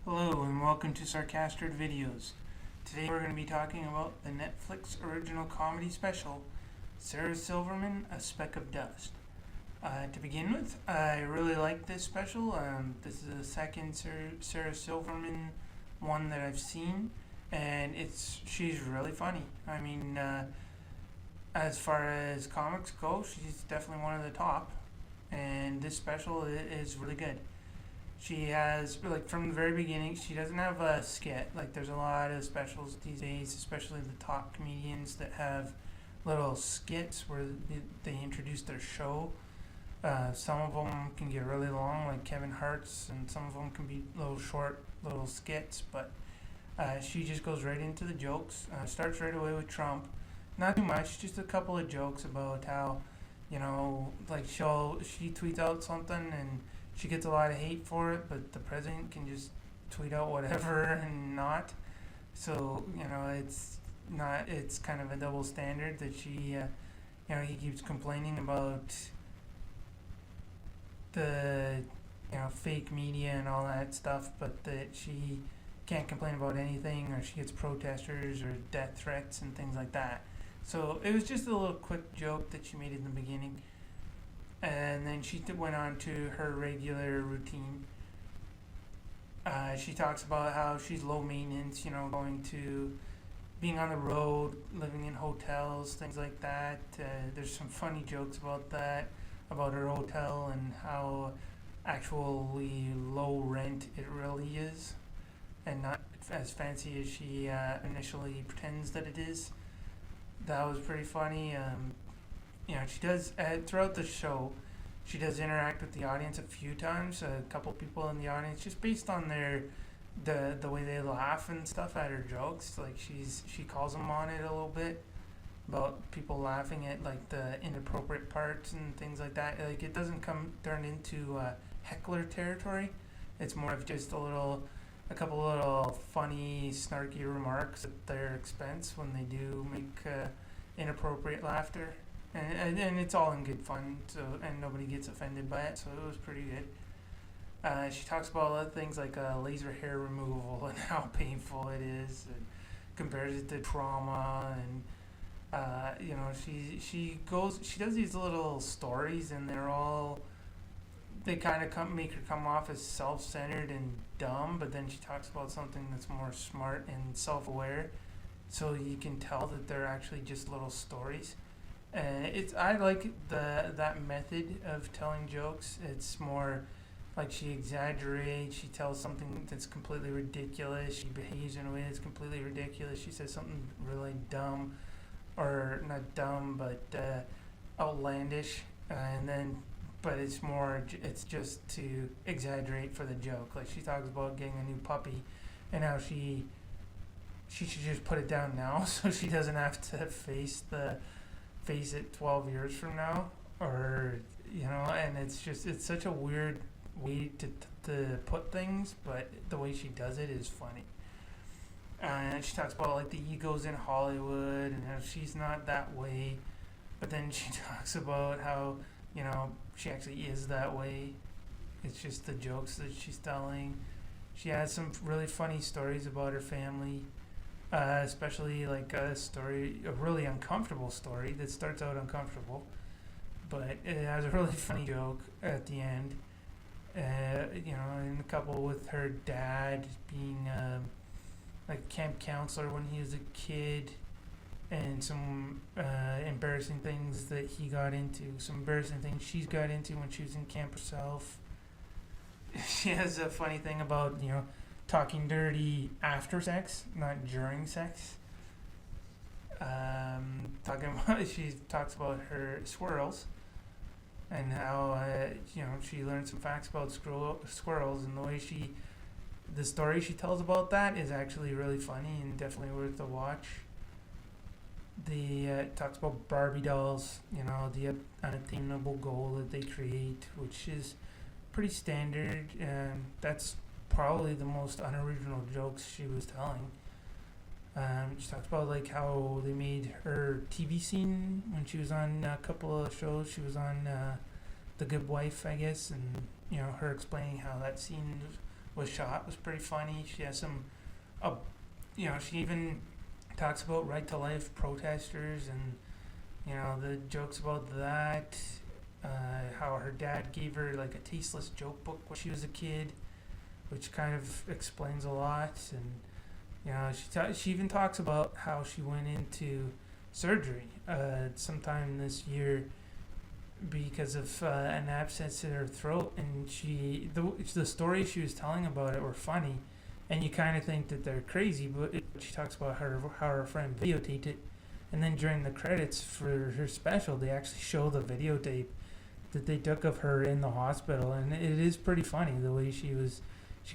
Hello and welcome to Sarcastic Videos. Today we're going to be talking about the Netflix original comedy special, Sarah Silverman, A Speck of Dust. To begin with, I really like this special. This is the second Sarah Silverman one that I've seen, and she's really funny. I mean, as far as comics go, she's definitely one of the top, and this special is really good. She has, like, from the very beginning, she doesn't have a skit. Like, there's a lot of specials these days, especially the top comedians that have little skits where they introduce their show. Some of them can get really long, like Kevin Hart's, and some of them can be little short, little skits. But she just goes right into the jokes. Starts right away with Trump. Not too much, just a couple of jokes about how, like she tweets out something and she gets a lot of hate for it, but the president can just tweet out whatever and not. So, it's kind of a double standard that he keeps complaining about the, fake media and all that stuff, but that she can't complain about anything, or she gets protesters or death threats and things like that. So it was just a little quick joke that she made in the beginning. And then she went on to her regular routine. She talks about how she's low maintenance, being on the road, living in hotels, things like that. There's some funny jokes about that, about her hotel and how actually low rent it really is, and not as fancy as she initially pretends that it is. That was pretty funny. She does, throughout the show, she does interact with the audience a few times, a couple people in the audience, just based on the way they laugh and stuff at her jokes. Like, she calls them on it a little bit, about people laughing at, like, the inappropriate parts and things like that. Like, it doesn't turn into heckler territory. It's more of just a couple little funny, snarky remarks at their expense when they do make inappropriate laughter. And it's all in good fun, and nobody gets offended by it, so it was pretty good. She talks about other things like laser hair removal and how painful it is, and compares it to trauma, and she does these little stories, and they kind of make her come off as self-centered and dumb, but then she talks about something that's more smart and self-aware, so you can tell that they're actually just little stories. I like that method of telling jokes. It's more like she exaggerates. She tells something that's completely ridiculous. She behaves in a way that's completely ridiculous. She says something really dumb, or not dumb, but outlandish, but it's just to exaggerate for the joke. Like, she talks about getting a new puppy and how she should just put it down now so she doesn't have to face it 12 years from now, or and it's such a weird way to put things, but the way she does it is funny. And she talks about, like, the egos in Hollywood and how she's not that way, but then she talks about how she actually is that way. It's just the jokes that she's telling. She has some really funny stories about her family. Especially like a really uncomfortable story that starts out uncomfortable, but it has a really funny joke at the end. And a couple with her dad being like camp counselor when he was a kid, and some embarrassing things that he got into, some embarrassing things she's got into when she was in camp herself. She has a funny thing about talking dirty after sex, not during sex. She talks about her squirrels and how she learned some facts about squirrels, and the story she tells about that is actually really funny and definitely worth a watch. Talks about Barbie dolls, the unattainable goal that they create, which is pretty standard, and that's probably the most unoriginal jokes she was telling. She talks about, like, how they made her TV scene when she was on a couple of shows. She was on The Good Wife, I guess, and her explaining how that scene was shot was pretty funny. She has some, she even talks about right to life protesters and the jokes about that. How her dad gave her like a tasteless joke book when she was a kid, which kind of explains a lot. And she even talks about how she went into surgery sometime this year because of an abscess in her throat, and the stories she was telling about it were funny, and you kind of think that they're crazy, but she talks about how her friend videotaped it, and then during the credits for her special, they actually show the videotape that they took of her in the hospital, and it is pretty funny the way she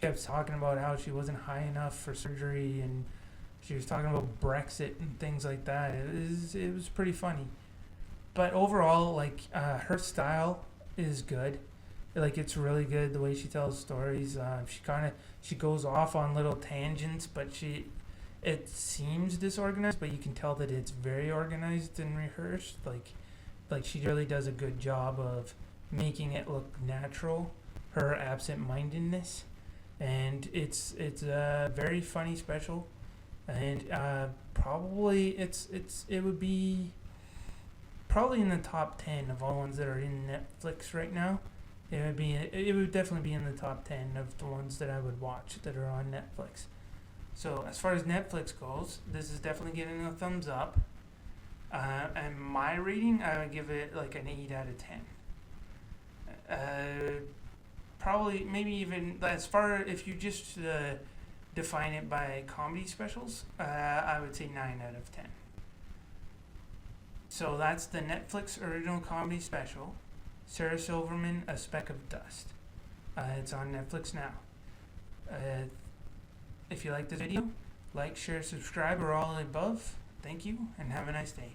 kept talking about how she wasn't high enough for surgery, and she was talking about Brexit and things like that. It was pretty funny. But overall, like, her style is good. Like, it's really good the way she tells stories. She goes off on little tangents, but it seems disorganized, but you can tell that it's very organized and rehearsed. Like she really does a good job of making it look natural, her absent-mindedness. And it's a very funny special. And probably it would be probably in the top 10 of all ones that are in Netflix right now. It would definitely be in the top 10 of the ones that I would watch that are on Netflix. So as far as Netflix goes, this is definitely getting a thumbs up. And my rating, I would give it like an 8 out of 10. Probably, maybe even as far if you just define it by comedy specials, I would say 9 out of 10. So that's the Netflix original comedy special, Sarah Silverman, A Speck of Dust. It's on Netflix now. If you like this video, like, share, subscribe, or all of the above. Thank you, and have a nice day.